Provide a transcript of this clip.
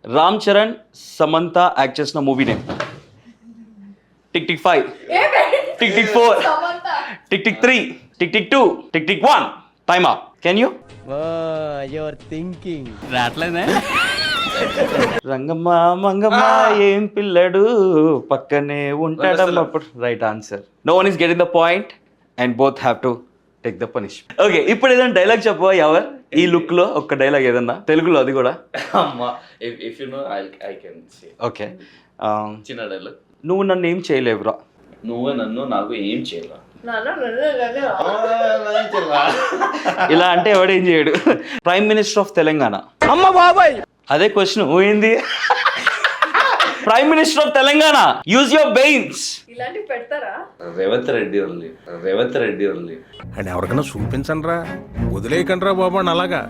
Ram Charan Samantha act చేసిన movie name. Tick tick 5, tick tick 4, tick tick 3, tick tick 2, tick tick 1. Time up. Can you? Your thinking రావట్లేదే. రంగమ్మ మంగమ్మ ఏం పిల్లడు పక్కనే ఉంటాడప్పుడు. Right answer. No one is getting the point and both have to take the punishment. Okay, ఇప్పుడు ఏదైనా dialogue చెప్పవా ever? ఈ look లో ఒక డైలాగ్ ఏదన్నా తెలుగులో, అది కూడా. If you know, I can say. Okay, చిన్న డైలాగ్. నువ్వు నన్ను ఏం చేయలేవురా. నువ్వు నన్ను నాకు ఏం చేయాల. ఇలా అంటే ఎవడేం చేయడు. Prime minister of Telangana. అమ్మ బాబాయ్ అదే క్వశ్చన్. ఏంది prime minister of Telangana? Use your brains. ఇలాంటివి పెడతారా? రేవంత్ రెడ్డి ఓన్లీ. అండ్ ఎవరికైనా చూపించండి రా, వదిలేయకండి రా బాబు అని అలాగా.